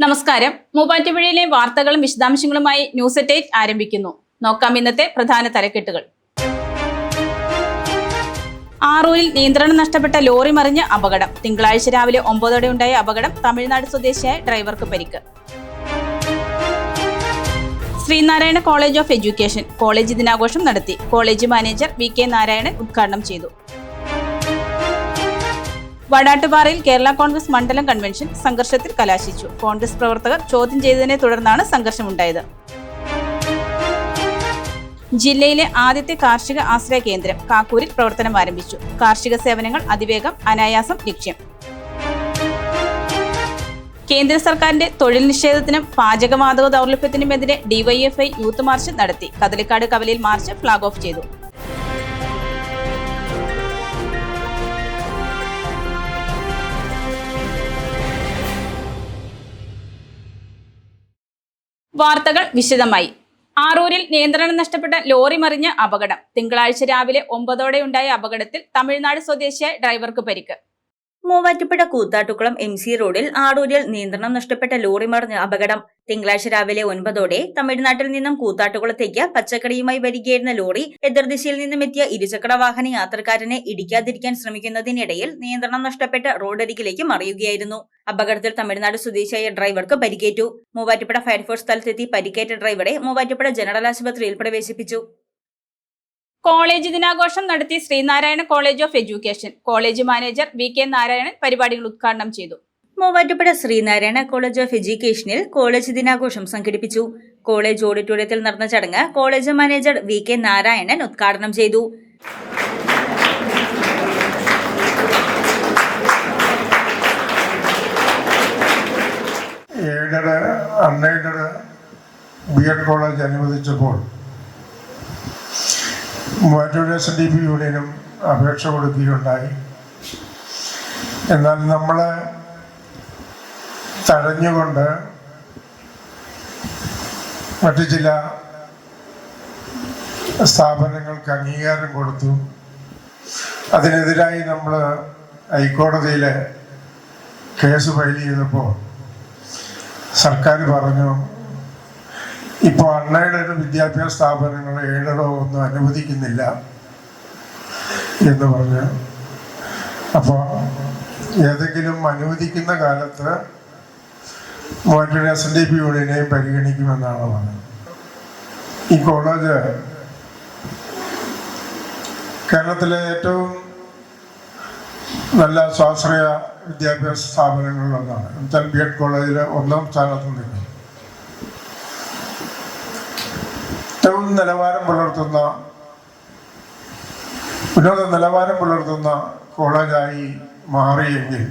നമസ്കാരം. മൂവാറ്റുപുഴയിലെ വാർത്തകളും വിശദാംശങ്ങളുമായി ന്യൂസ് അറ്റ് 8 ആരംഭിക്കുന്നു. നോക്കാം ഇന്നത്തെ പ്രധാന തലക്കെട്ടുകൾ. ആറൂരിൽ നിയന്ത്രണം നഷ്ടപ്പെട്ട ലോറി മറിഞ്ഞ് അപകടം. തിങ്കളാഴ്ച രാവിലെ 9 ഉണ്ടായ അപകടം. തമിഴ്നാട് സ്വദേശിയായ ഡ്രൈവർക്ക് പരിക്ക്. Sree Narayana college of education college ദിനാഘോഷം നടത്തി. കോളേജ് മാനേജർ VK നാരായണൻ ഉദ്ഘാടനം ചെയ്തു. വടാട്ടുപാറയിൽ കേരള കോൺഗ്രസ് മണ്ഡലം കൺവെൻഷൻ സംഘർഷത്തിൽ കലാശിച്ചു. കോൺഗ്രസ് പ്രവർത്തകർ ചോദ്യം ചെയ്തതിനെ തുടർന്നാണ് സംഘർഷമുണ്ടായത്. ജില്ലയിലെ ആദ്യത്തെ കാർഷിക ആശ്രയ കേന്ദ്രം കാക്കൂരിൽ പ്രവർത്തനം ആരംഭിച്ചു. കാർഷിക സേവനങ്ങൾ അതിവേഗം, അനായാസം ലക്ഷ്യം. കേന്ദ്ര സർക്കാരിന്റെ തൊഴിൽ നിഷേധത്തിനും പാചകവാതക ദൗർലഭ്യത്തിനുമെതിരെ DYFI യൂത്ത് മാർച്ച് നടത്തി. കദളിക്കാട് കവലയിൽ മാർച്ച് ഫ്ളാഗ് ഓഫ് ചെയ്തു. വാർത്തകൾ വിശദമായി. ആറൂരിൽ നിയന്ത്രണം നഷ്ടപ്പെട്ട ലോറി മറിഞ്ഞ് അപകടം. തിങ്കളാഴ്ച രാവിലെ 9 ഉണ്ടായ അപകടത്തിൽ തമിഴ്നാട് സ്വദേശിയായ ഡ്രൈവർക്ക് പരിക്ക്. മൂവാറ്റുപുഴ കൂത്താട്ടുകുളം MC റോഡിൽ ആറൂരിൽ നിയന്ത്രണം നഷ്ടപ്പെട്ട ലോറി മറിഞ്ഞ അപകടം. തിങ്കളാഴ്ച രാവിലെ 9 തമിഴ്നാട്ടിൽ നിന്നും കൂത്താട്ടുകുളത്തേക്ക് പച്ചക്കറിയുമായി വരികയായിരുന്ന ലോറി എതിർദിശയിൽ നിന്നും എത്തിയ ഇരുചക്ര വാഹന യാത്രക്കാരനെ ഇടിക്കാതിരിക്കാൻ ശ്രമിക്കുന്നതിനിടയിൽ നിയന്ത്രണം നഷ്ടപ്പെട്ട് റോഡരികിലേക്ക് മറിയുകയായിരുന്നു. അപകടത്തിൽ തമിഴ്നാട് സ്വദേശിയായ ഡ്രൈവർക്ക് പരിക്കേറ്റു. മൂവാറ്റുപുഴ ഫയർഫോഴ്സ് സ്ഥലത്തെത്തി പരിക്കേറ്റ ഡ്രൈവറെ മൂവാറ്റുപുഴ ജനറൽ ആശുപത്രിയിൽ പ്രവേശിപ്പിച്ചു. കോളേജ് ദിനാഘോഷം നടത്തി. Sreenarayana college of education college manager VK Narayanan പരിപാടികൾ ഉദ്ഘാടനം ചെയ്തു. മൂവാറ്റുപുഴ ശ്രീനാരായണ കോളേജ് ഓഫ് എഡ്യൂക്കേഷനിൽ കോളേജ് ദിനാഘോഷം സംഘടിപ്പിച്ചു. കോളേജ് ഓഡിറ്റോറിയത്തിൽ നടന്ന ചടങ്ങ് കോളേജ് മാനേജർ VK നാരായണൻ ഉദ്ഘാടനം ചെയ്തു. അൺഎയ്ഡഡ് BEd കോളേജ് അനുവദിച്ചപ്പോൾ മൂവാറ്റുപുഴ SNDP യൂണിയനും അപേക്ഷ കൊടുക്കുകയുണ്ടായി. എന്നാൽ നമ്മളെ തടഞ്ഞുകൊണ്ട് മറ്റു ചില സ്ഥാപനങ്ങൾക്ക് അംഗീകാരം കൊടുത്തു. അതിനെതിരായി നമ്മൾ ഹൈക്കോടതിയിൽ കേസ് ഫയൽ ചെയ്തപ്പോൾ സർക്കാർ പറഞ്ഞു, ഇപ്പോൾ അൺഎയ്ഡഡ് വിദ്യാഭ്യാസ സ്ഥാപനങ്ങൾ എയ്ഡഡോ ഒന്നും അനുവദിക്കുന്നില്ല എന്ന് പറഞ്ഞു. അപ്പോൾ ഏതെങ്കിലും അനുവദിക്കുന്ന കാലത്ത് മൂവാറ്റുപുഴ SNDP യൂണിയനെയും പരിഗണിക്കുമെന്നാണ് പറഞ്ഞത്. ഈ കോളേജ് കേരളത്തിലെ ഏറ്റവും നല്ല സ്വാശ്രയ വിദ്യാഭ്യാസ സ്ഥാപനങ്ങളിലൊന്നാണ്. എന്നുവെച്ചാൽ BEd കോളേജിൽ 1ാം സ്ഥാനത്ത് നിൽക്കും. ഏറ്റവും നിലവാരം പുലർത്തുന്ന ഉന്നത നിലവാരം പുലർത്തുന്ന കോളേജായി മാറിയെങ്കിൽ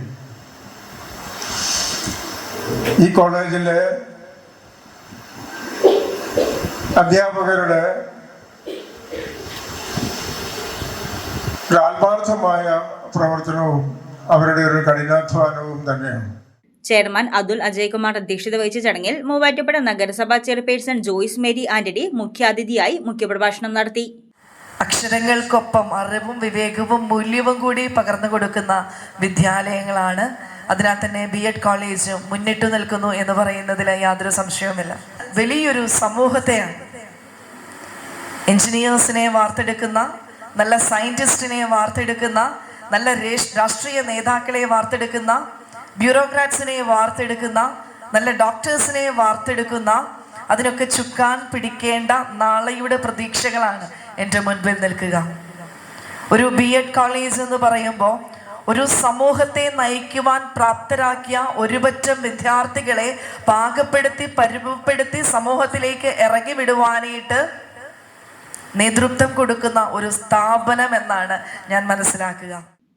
ഈ കോളേജിലെ അധ്യാപകരുടെ ആത്മാർത്ഥമായ പ്രവർത്തനവും അവരുടെ ഒരു കഠിനാധ്വാനവും തന്നെയാണ്. ചെയർമാൻ അതുൽ അജയ്കുമാർ അധ്യക്ഷത വഹിച്ച ചടങ്ങിൽ മൂവാറ്റുപുഴ നഗരസഭാ ചെയർപേഴ്സൺ ജോയ്സ് മേരി ആന്റണി മുഖ്യാതിഥിയായി മുഖ്യപ്രഭാഷണം നടത്തി. അക്ഷരങ്ങൾക്കൊപ്പം അറിവും വിവേകവും മൂല്യവും കൂടി പകർന്നു കൊടുക്കുന്ന വിദ്യാലയങ്ങളാണ്. അതിനാൽ തന്നെ BEd കോളേജ് മുന്നിട്ടു നിൽക്കുന്നു എന്ന് പറയുന്നതിൽ യാതൊരു സംശയവുമില്ല. വലിയൊരു സമൂഹത്തെയാണ്, എഞ്ചിനീയേഴ്സിനെ വാർത്തെടുക്കുന്ന, നല്ല സയന്റിസ്റ്റിനെ വാർത്തെടുക്കുന്ന, നല്ല രാഷ്ട്രീയ നേതാക്കളെ വാർത്തെടുക്കുന്ന, ബ്യൂറോക്രാറ്റ്സിനെ വാർത്തെടുക്കുന്ന, നല്ല ഡോക്ടേഴ്സിനെ വാർത്തെടുക്കുന്ന, അതിനൊക്കെ ചുക്കാൻ പിടിക്കേണ്ട നാളെയുടെ പ്രതീക്ഷകളാണ് എൻ്റെ മുൻപിൽ നിൽക്കുക. ഒരു BEd കോളേജ് എന്ന് പറയുമ്പോൾ ഒരു സമൂഹത്തെ നയിക്കുവാൻ പ്രാപ്തരാക്കിയ ഒരുപറ്റം വിദ്യാർത്ഥികളെ പാകപ്പെടുത്തി പരിമപ്പെടുത്തി സമൂഹത്തിലേക്ക് ഇറങ്ങി വിടുവാനായിട്ട് നേതൃത്വം കൊടുക്കുന്ന ഒരു സ്ഥാപനം എന്നാണ് ഞാൻ മനസ്സിലാക്കുക.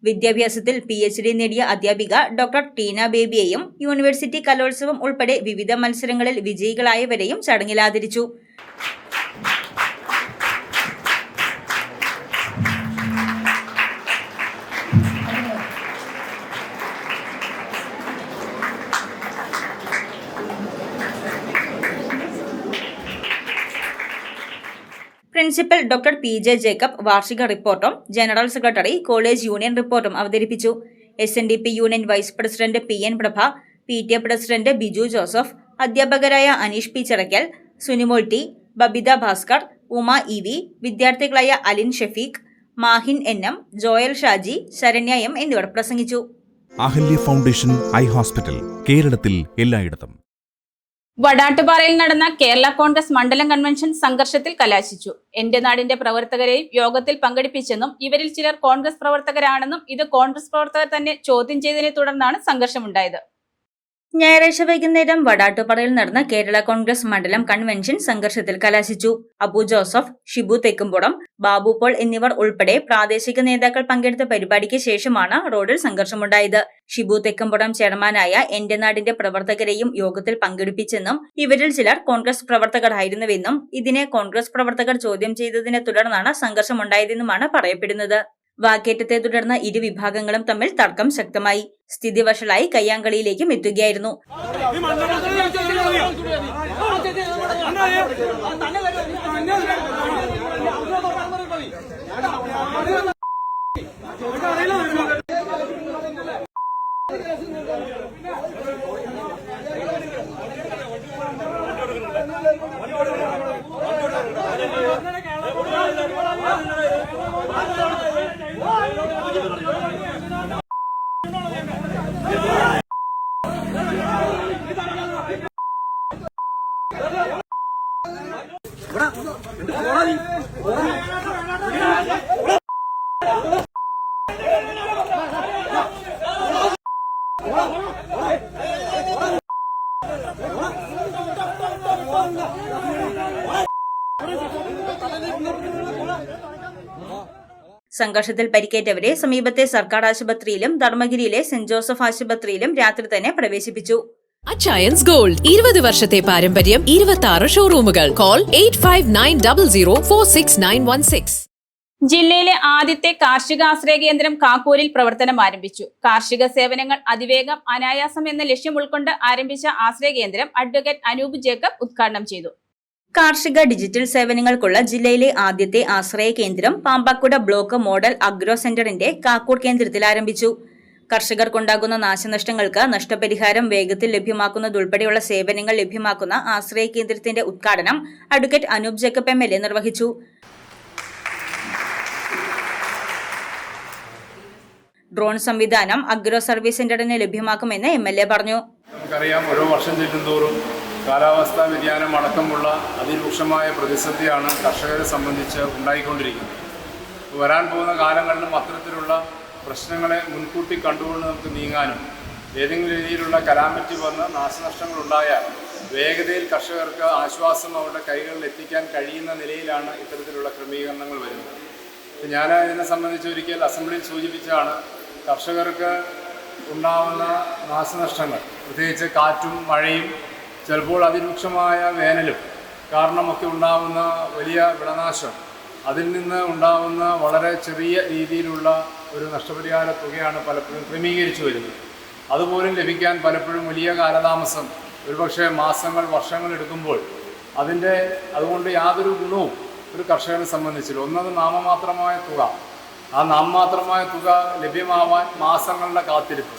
വിദ്യാഭ്യാസത്തിൽ PhD നേടിയ അധ്യാപിക ഡോക്ടർ ടീന ബേബിയെയും യൂണിവേഴ്സിറ്റി കലോത്സവം ഉൾപ്പെടെ വിവിധ മത്സരങ്ങളിൽ വിജയികളായവരെയും ചടങ്ങിൽ ആദരിച്ചു. പ്രിൻസിപ്പൽ ഡോക്ടർ PJ ജേക്കബ് വാർഷിക റിപ്പോർട്ടും ജനറൽ സെക്രട്ടറി കോളേജ് യൂണിയൻ റിപ്പോർട്ടും അവതരിപ്പിച്ചു. SNDP union vice president PN Prabha, PTA president Biju Joseph, അധ്യാപകരായ Aneesh P Chirakkal, Sunimol T, Babitha Bhaskar, Uma E V, വിദ്യാർത്ഥികളായ Alin Shafeeq, Mahin N M, Joel Shaji, Saranya M എന്നിവർ പ്രസംഗിച്ചു. അഹല്യ ഫൗണ്ടേഷൻ ഐ ഹോസ്പിറ്റൽ, കേരളത്തിൽ എല്ലായിടത്തും. വടാട്ടുപാറയിൽ നടന്ന കേരള കോൺഗ്രസ് മണ്ഡലം കൺവെൻഷൻ സംഘർഷത്തിൽ കലാശിച്ചു. എന്റെ നാടിന്റെ പ്രവർത്തകരെയും യോഗത്തിൽ പങ്കെടുപ്പിച്ചെന്നും ഇവരിൽ ചിലർ കോൺഗ്രസ് പ്രവർത്തകരാണെന്നും ഇത് കോൺഗ്രസ് പ്രവർത്തകർ തന്നെ ചോദ്യം ചെയ്തതിനെ തുടർന്നാണ് സംഘർഷമുണ്ടായത്. ഞായറാഴ്ച വൈകുന്നേരം വടാട്ടുപാറയിൽ നടന്ന കേരള കോൺഗ്രസ് മണ്ഡലം കൺവെൻഷൻ സംഘർഷത്തിൽ കലാശിച്ചു. അബു ജോസഫ്, ഷിബു തെക്കുംപുറം, ബാബു പോൾ എന്നിവർ ഉൾപ്പെടെ പ്രാദേശിക നേതാക്കൾ പങ്കെടുത്ത പരിപാടിക്ക് ശേഷമാണ് റോഡിൽ സംഘർഷമുണ്ടായത്. ഷിബു തെക്കുംപുറം ചെയർമാനായ എന്റെ നാടിന്റെ പ്രവർത്തകരെയും യോഗത്തിൽ പങ്കെടുപ്പിച്ചെന്നും ഇവരിൽ ചിലർ കോൺഗ്രസ് പ്രവർത്തകരായിരുന്നുവെന്നും ഇതിനെ കോൺഗ്രസ് പ്രവർത്തകർ ചോദ്യം ചെയ്തതിനെ തുടർന്നാണ് സംഘർഷമുണ്ടായതെന്നുമാണ് പറയപ്പെടുന്നത്. വാക്കേറ്റത്തെ തുടർന്ന് ഇരു വിഭാഗങ്ങളും തമ്മിൽ തർക്കം ശക്തമായി. സ്ഥിതി വഷളായി കയ്യാങ്കളിയിലേക്കും എത്തുകയായിരുന്നു. സംഘർഷത്തിൽ പരിക്കേറ്റവരെ സമീപത്തെ സർക്കാർ ആശുപത്രിയിലും ധർമ്മഗിരിയിലെ സെന്റ് ജോസഫ് ആശുപത്രിയിലും രാത്രി തന്നെ പ്രവേശിപ്പിച്ചു. അച്ചയൻസ് ഗോൾഡ് 20 വർഷത്തെ പാരമ്പര്യം, 26 ഷോറൂമുകൾ. കോൾ 8590046916. ജില്ലയിലെ ആദ്യത്തെ കാർഷിക ആശ്രയ കേന്ദ്രം കാക്കൂരിൽ പ്രവർത്തനം ആരംഭിച്ചു. കാർഷിക സേവനങ്ങൾ അതിവേഗം അനായാസം എന്ന ലക്ഷ്യം ഉൾക്കൊണ്ട് ആരംഭിച്ച ആശ്രയ കേന്ദ്രം അഡ്വക്കേറ്റ് അനൂപ് ജേക്കബ് ഉദ്ഘാടനം ചെയ്തു. കാർഷിക ഡിജിറ്റൽ സേവനങ്ങൾക്കുള്ള ജില്ലയിലെ ആദ്യത്തെ ആശ്രയ കേന്ദ്രം പാമ്പാക്കുട ബ്ലോക്ക് മോഡൽ അഗ്രോ സെന്ററിന്റെ കാക്കൂർ കേന്ദ്രത്തിൽ ആരംഭിച്ചു. കർഷകർക്കുണ്ടാകുന്ന നാശനഷ്ടങ്ങൾക്ക് നഷ്ടപരിഹാരം വേഗത്തിൽ ലഭ്യമാക്കുന്നതുൾപ്പെടെയുള്ള സേവനങ്ങൾ ലഭ്യമാക്കുന്ന ആശ്രയ കേന്ദ്രത്തിന്റെ ഉദ്ഘാടനം അഡ്വക്കേറ്റ് അനൂപ് ജേക്കബ് MLA നിർവഹിച്ചു. ഡ്രോൺ സംവിധാനം അഗ്രോ സർവീസ് സെന്ററിന് ലഭ്യമാക്കുമെന്ന് MLA പറഞ്ഞു. നമുക്കറിയാം, ഓരോ വർഷം ചെല്ലുന്തോറും കാലാവസ്ഥാ വ്യതിയാനം അടക്കമുള്ള അതിരൂക്ഷമായ പ്രതിസന്ധിയാണ് കർഷകരെ സംബന്ധിച്ച് ഉണ്ടായിക്കൊണ്ടിരിക്കുന്നത്. വരാൻ പോകുന്ന കാലങ്ങളിലും അത്തരത്തിലുള്ള പ്രശ്നങ്ങളെ മുൻകൂട്ടി കണ്ടുകൊണ്ട് നമുക്ക് നീങ്ങാനും ഏതെങ്കിലും രീതിയിലുള്ള കലാമിറ്റി വന്ന് നാശനഷ്ടങ്ങൾ ഉണ്ടായാൽ വേഗതയിൽ കർഷകർക്ക് ആശ്വാസം അവരുടെ കൈകളിൽ എത്തിക്കാൻ കഴിയുന്ന നിലയിലാണ് ഇത്തരത്തിലുള്ള ക്രമീകരണങ്ങൾ വരുന്നത്. ഞാൻ ഇതിനെ സംബന്ധിച്ച് ഒരിക്കൽ അസംബ്ലിയിൽ സൂചിപ്പിച്ചാണ്, കർഷകർക്ക് ഉണ്ടാവുന്ന നാശനഷ്ടങ്ങൾ, പ്രത്യേകിച്ച് കാറ്റും മഴയും ചിലപ്പോൾ അതിരൂക്ഷമായ വേനലും കാരണമൊക്കെ ഉണ്ടാവുന്ന വലിയ വിളനാശം, അതിൽ നിന്ന് ഉണ്ടാവുന്ന വളരെ ചെറിയ രീതിയിലുള്ള ഒരു നഷ്ടപരിഹാര തുകയാണ് പലപ്പോഴും ക്രമീകരിച്ചു വരുന്നത്. അതുപോലും ലഭിക്കാൻ പലപ്പോഴും വലിയ കാലതാമസം, ഒരുപക്ഷെ മാസങ്ങൾ വർഷങ്ങൾ എടുക്കുമ്പോൾ അതുകൊണ്ട് യാതൊരു ഗുണവും ഒരു കർഷകനെ സംബന്ധിച്ചില്ല. ഒന്നത് നാമമാത്രമായ തുക, ആ നാമമാത്രമായ തുക ലഭ്യമാവാൻ മാസങ്ങളുടെ കാത്തിരിപ്പ്.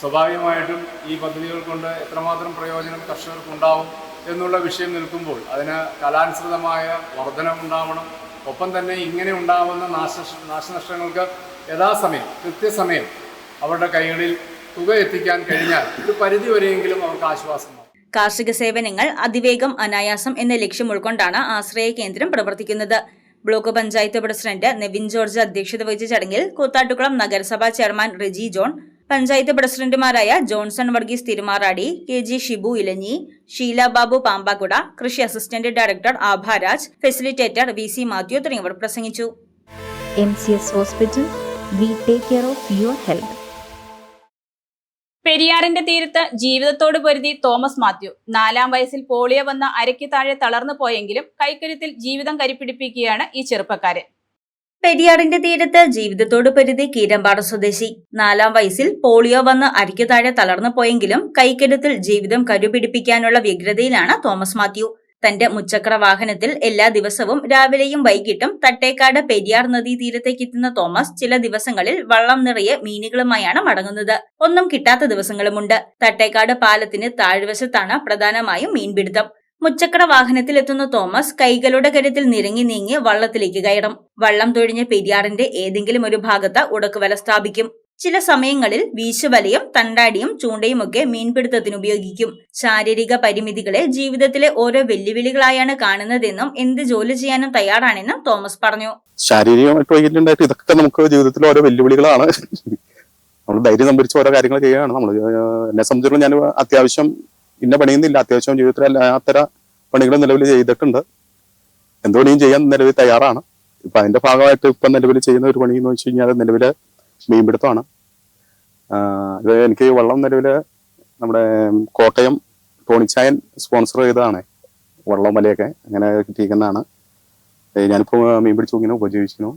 സ്വാഭാവികമായിട്ടും ഈ പദ്ധതികൾ കൊണ്ട് എത്രമാത്രം പ്രയോജനം കർഷകർക്കുണ്ടാവും എന്നുള്ള വിഷയം നിൽക്കുമ്പോൾ അതിന് കാലാനുസൃതമായ വർധനവുണ്ടാവണം. ഒപ്പം തന്നെ ഇങ്ങനെ ഉണ്ടാവുന്ന നാശനഷ്ടങ്ങൾക്ക് യഥാസമയം കൃത്യസമയം അവരുടെ കൈകളിൽ തുക എത്തിക്കാൻ കഴിഞ്ഞാൽ ഒരു പരിധിവരെയെങ്കിലും അവർക്ക് ആശ്വാസമാകും. കാർഷിക സേവനങ്ങൾ അതിവേഗം അനായാസം എന്ന ലക്ഷ്യം ഉൾക്കൊണ്ടാണ് ആശ്രയ കേന്ദ്രം പ്രവർത്തിക്കുന്നത്. Block panchayat president Nevin George അധ്യക്ഷത വഹിച്ച ചടങ്ങിൽ കൂത്താട്ടുകുളം നഗരസഭാ ചെയർമാൻ റെജി ജോൺ, പഞ്ചായത്ത് പ്രസിഡന്റുമാരായ ജോൺസൺ വർഗീസ് തിരുമാറാടി, KG ഷിബു ഇലഞ്ഞി, ഷീല ബാബു പാമ്പാക്കുട, കൃഷി assistant director Abharaj, facilitator VC Mathew തുടങ്ങിയവർ പ്രസംഗിച്ചു. MCS Hospital, we take care of your health. പെരിയാറിന്റെ തീരത്ത് ജീവിതത്തോട് പൊരുതി തോമസ് മാത്യു. 4-ാം വയസ്സിൽ പോളിയോ വന്ന അരയ്ക്ക് താഴെ തളർന്നു പോയെങ്കിലും കൈക്കരുത്തിൽ ജീവിതം കരിപ്പിടിപ്പിക്കുകയാണ് ഈ ചെറുപ്പക്കാരൻ. പെരിയാറിന്റെ തീരത്ത് ജീവിതത്തോട് പൊരുതി കീരമ്പാട് സ്വദേശി. 4-ാം വയസ്സിൽ പോളിയോ വന്ന് അരയ്ക്ക് താഴെ തളർന്നു പോയെങ്കിലും കൈക്കരുത്തിൽ ജീവിതം കരുപിടിപ്പിക്കാനുള്ള വ്യഗ്രതയിലാണ് തോമസ് മാത്യു. തന്റെ മുച്ചക്ര വാഹനത്തിൽ എല്ലാ ദിവസവും രാവിലെയും വൈകിട്ടും തട്ടേക്കാട് പെരിയാർ നദീ തീരത്തേക്ക് എത്തുന്ന തോമസ് ചില ദിവസങ്ങളിൽ വള്ളം നിറയെ മീനുകളുമായാണ് മടങ്ങുന്നത്. ഒന്നും കിട്ടാത്ത ദിവസങ്ങളുമുണ്ട്. തട്ടേക്കാട് പാലത്തിന് താഴ്വശത്താണ് പ്രധാനമായും മീൻപിടുത്തം. മുച്ചക്ര വാഹനത്തിൽ എത്തുന്ന തോമസ് കൈകളുടെ കരുത്തിൽ നിരങ്ങി നീങ്ങി വള്ളത്തിലേക്ക് കയറും. വള്ളം തൊഴിഞ്ഞ പെരിയാറിന്റെ ഏതെങ്കിലും ഒരു ഭാഗത്ത് ഉടക്കുവല സ്ഥാപിക്കും. ചില സമയങ്ങളിൽ വീശുവലയും തണ്ടാടിയും ചൂണ്ടയുമൊക്കെ മീൻപിടുത്തത്തിന് ഉപയോഗിക്കും. ശാരീരിക പരിമിതികളെ ജീവിതത്തിലെ ഓരോ വെല്ലുവിളികളായാണ് കാണുന്നതെന്നും എന്ത് ജോലി ചെയ്യാനും തയ്യാറാണെന്നും തോമസ് പറഞ്ഞു. ശാരീരികമായിട്ട് വൈകല്യമുണ്ടായിട്ട് ഇതൊക്കെ നമുക്ക് ജീവിതത്തിൽ ഓരോ വെല്ലുവിളികളാണ്. നമ്മൾ ധൈര്യം സംഭരിച്ച് ഓരോ കാര്യങ്ങൾ ചെയ്യുകയാണ്. നമ്മൾ എന്നെ സംബന്ധിച്ചിടത്തോളം ഞാൻ അത്യാവശ്യം ഇന്ന പണിയുന്നില്ല, അത്യാവശ്യം ജീവിതത്തിൽ അത്തരം പണികൾ നിലവിൽ ചെയ്തിട്ടുണ്ട്. എന്ത് പണിയും ചെയ്യാൻ നിലവിൽ തയ്യാറാണ്. ഇപ്പൊ അതിന്റെ ഭാഗമായിട്ട് ഇപ്പൊ നിലവിൽ ചെയ്യുന്ന ഒരു പണി എന്ന് വെച്ച് കഴിഞ്ഞാൽ നിലവിലെ മീൻപിടുത്തമാണ്. ഇത് എനിക്ക് വള്ളം നിലവില് നമ്മുടെ കോട്ടയം ടോണിച്ചായൻ സ്പോൺസർ ചെയ്തതാണ്. വള്ളം വലയൊക്കെ അങ്ങനെ കിട്ടിയിരിക്കുന്നതാണ്. ഞാനിപ്പോ മീൻ പിടിച്ചു ഇങ്ങനെ ഉപജീവിക്കുന്നു.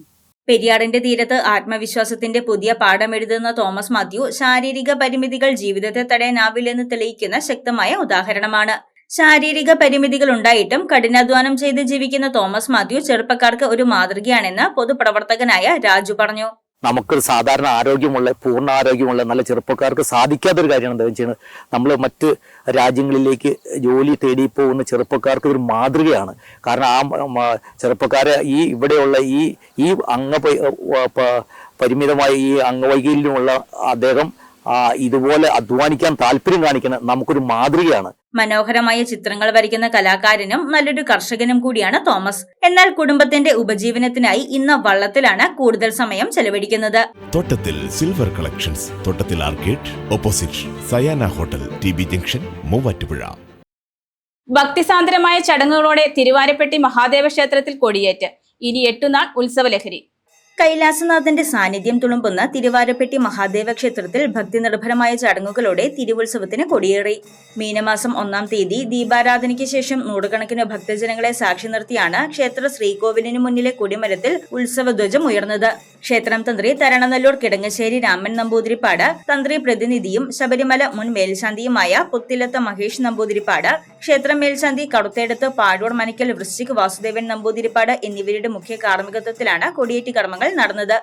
പെരിയാറിന്റെ തീരത്ത് ആത്മവിശ്വാസത്തിന്റെ പുതിയ പാഠമെഴുതുന്ന തോമസ് മാത്യു ശാരീരിക പരിമിതികൾ ജീവിതത്തെ തടയാനാവില്ലെന്ന് തെളിയിക്കുന്ന ശക്തമായ ഉദാഹരണമാണ്. ശാരീരിക പരിമിതികൾ ഉണ്ടായിട്ടും കഠിനാധ്വാനം ചെയ്ത് ജീവിക്കുന്ന തോമസ് മാത്യു ചെറുപ്പക്കാർക്ക് ഒരു മാതൃകയാണെന്ന് പൊതുപ്രവർത്തകനായ രാജു പറഞ്ഞു. നമുക്ക് സാധാരണ ആരോഗ്യമുള്ള പൂർണ്ണ ആരോഗ്യമുള്ള നല്ല ചെറുപ്പക്കാർക്ക് സാധിക്കാത്തൊരു കാര്യമാണ് എന്താ വെച്ചാൽ നമ്മൾ മറ്റ് രാജ്യങ്ങളിലേക്ക് ജോലി തേടി പോകുന്ന ചെറുപ്പക്കാർക്ക് ഒരു മാതൃകയാണ്. കാരണം ആ ചെറുപ്പക്കാരെ ഇവിടെയുള്ള ഈ പരിമിതമായ ഈ അംഗവൈകല്യമുള്ള അദ്ദേഹം ഇതുപോലെ അധ്വാനിക്കാൻ താല്പര്യം കാണിക്കുന്ന നമുക്കൊരു മാതൃകയാണ്. മനോഹരമായ ചിത്രങ്ങൾ വരയ്ക്കുന്ന കലാകാരനും നല്ലൊരു കർഷകനും കൂടിയാണ് തോമസ്. എന്നാൽ കുടുംബത്തിന്റെ ഉപജീവനത്തിനായി ഇന്ന് വള്ളത്തിലാണ് കൂടുതൽ സമയം ചെലവഴിക്കുന്നത്. തോട്ടത്തിൽ സിൽവർ കളക്ഷൻസ്, തോട്ടത്തിൽ arcade, opposite Sayana hotel, TB junction, Muvattupuzha. ഭക്തിസാന്ദ്രമായ ചടങ്ങുകളോടെ തിരുവാരപ്പെട്ടി മഹാദേവ ക്ഷേത്രത്തിൽ കൊടിയേറ്റ്. ഇനി 8 നാൾ ഉത്സവലഹരി. കൈലാസനാഥന്റെ സാന്നിധ്യം തുളുമ്പുന്ന തിരുവാരപ്പെട്ടി മഹാദേവ ക്ഷേത്രത്തിൽ ഭക്തി നിർഭരമായ ചടങ്ങുകളോടെ തിരുവുത്സവത്തിന് കൊടിയേറി. മീനമാസം 1-ാം തീയതി ദീപാരാധനയ്ക്ക് ശേഷം നൂറുകണക്കിന് ഭക്തജനങ്ങളെ സാക്ഷി നിർത്തിയാണ് ക്ഷേത്ര ശ്രീകോവിലിന് മുന്നിലെ കൊടിമരത്തിൽ ഉത്സവധ്വജം ഉയർന്നത്. ക്ഷേത്രം തന്ത്രി തരണനല്ലൂർ കിടങ്ങശ്ശേരി രാമൻ നമ്പൂതിരിപ്പാട്, തന്ത്രി പ്രതിനിധിയും ശബരിമല മുൻ മേൽശാന്തിയുമായ പുത്തിലത്ത് മഹേഷ് നമ്പൂതിരിപ്പാട്, ക്ഷേത്രം മേൽശാന്തി കടുത്തേടത്ത് പാഴൂർ മനക്കൽ വൃശ്ചിക് വാസുദേവൻ നമ്പൂതിരിപ്പാട് എന്നിവരുടെ മുഖ്യ കാർമ്മികത്വത്തിലാണ് കൊടിയേറ്റ് കർമ്മങ്ങൾ നടന്നത്.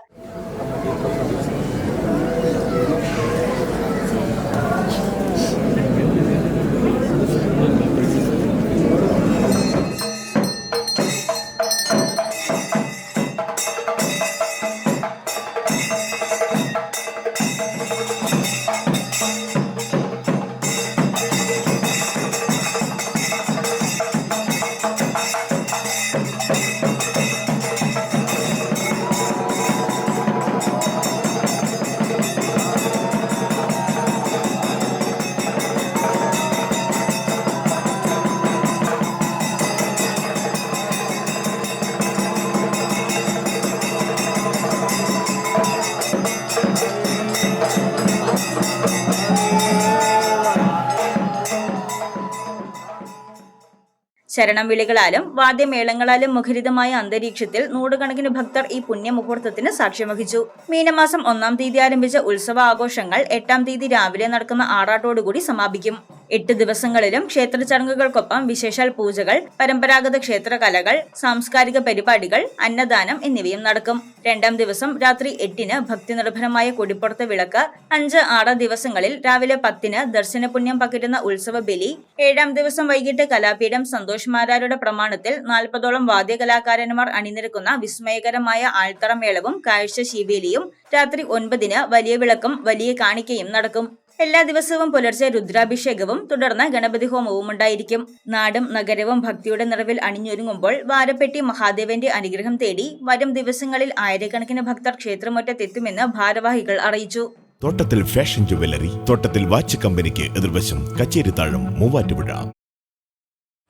ശരണം വിളികളാലും വാദ്യമേളങ്ങളാലും മുഖരിതമായ അന്തരീക്ഷത്തിൽ നൂറുകണക്കിന് ഭക്തർ ഈ പുണ്യമുഹൂർത്തത്തിന് സാക്ഷ്യം വഹിച്ചു. മീനമാസം 1-ാം തീയതി ആരംഭിച്ച ഉത്സവ ആഘോഷങ്ങൾ 8-ാം തീയതി രാവിലെ നടക്കുന്ന ആറാട്ടോടുകൂടി സമാപിക്കും. 8 ദിവസങ്ങളിലും ക്ഷേത്ര ചടങ്ങുകൾക്കൊപ്പം വിശേഷാൽ പൂജകൾ, പരമ്പരാഗത ക്ഷേത്ര കലകൾ, സാംസ്കാരിക പരിപാടികൾ, അന്നദാനം എന്നിവയും നടക്കും. 2-ാം ദിവസം രാത്രി 8-ന് ഭക്തി നിർഭരമായ കൊടിപ്പുറത്ത് വിളക്ക്, 5-6 ദിവസങ്ങളിൽ രാവിലെ 10-ന് ദർശന പുണ്യം പകരുന്ന ഉത്സവ ബലി, 7-ാം ദിവസം വൈകിട്ട് കലാപീഠം സന്തോഷ് മാരാരുടെ പ്രമാണത്തിൽ 40ഓളം വാദ്യകലാകാരന്മാർ അണിനിരക്കുന്ന വിസ്മയകരമായ ആൾത്തറമേളവും കാഴ്ച ശീവേലിയും, രാത്രി 9-ന് വലിയ വിളക്കും വലിയ കാണിക്കയും നടക്കും. എല്ലാ ദിവസവും പുലർച്ചെ രുദ്രാഭിഷേകവും തുടർന്ന് ഗണപതി ഹോമവും ഉണ്ടായിരിക്കും. നാടും നഗരവും ഭക്തിയുടെ നിറവിൽ അണിഞ്ഞൊരുങ്ങുമ്പോൾ വാരപ്പെട്ടി മഹാദേവന്റെ അനുഗ്രഹം തേടി വരും ദിവസങ്ങളിൽ ആയിരക്കണക്കിന് ഭക്തർ ക്ഷേത്രമുറ്റത്തെത്തുമെന്ന് ഭാരവാഹികൾ അറിയിച്ചു. തോട്ടത്തിൽ ഫാഷൻ ജുവലറി, തോട്ടത്തിൽ വാച്ച് കമ്പനിക്ക് എതിർവശം, കച്ചേരിത്താഴം, മൂവാറ്റുപുഴ.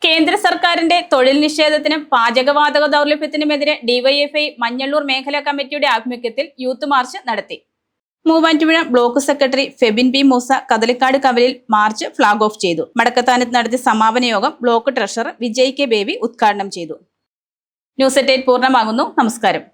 കേന്ദ്ര സർക്കാരിന്റെ തൊഴിൽ നിഷേധത്തിനും പാചകവാതക ദൗർലഭ്യത്തിനുമെതിരെ ഡിവൈഎഫ്ഐ മഞ്ഞള്ളൂർ മേഖലാ കമ്മിറ്റിയുടെ ആഭിമുഖ്യത്തിൽ യൂത്ത് മാർച്ച് നടത്തി. Muvattupuzha block secretary Febin B Moosa Kadalikkad കവലിൽ മാർച്ച് ഫ്ളാഗ് ഓഫ് ചെയ്തു. മടക്കത്താനത്ത് നടത്തിയ സമാപന യോഗം block treasurer Vijay K Baby ഉദ്ഘാടനം ചെയ്തു. ന്യൂസ് 8 പൂർണ്ണമാകുന്നു. നമസ്കാരം.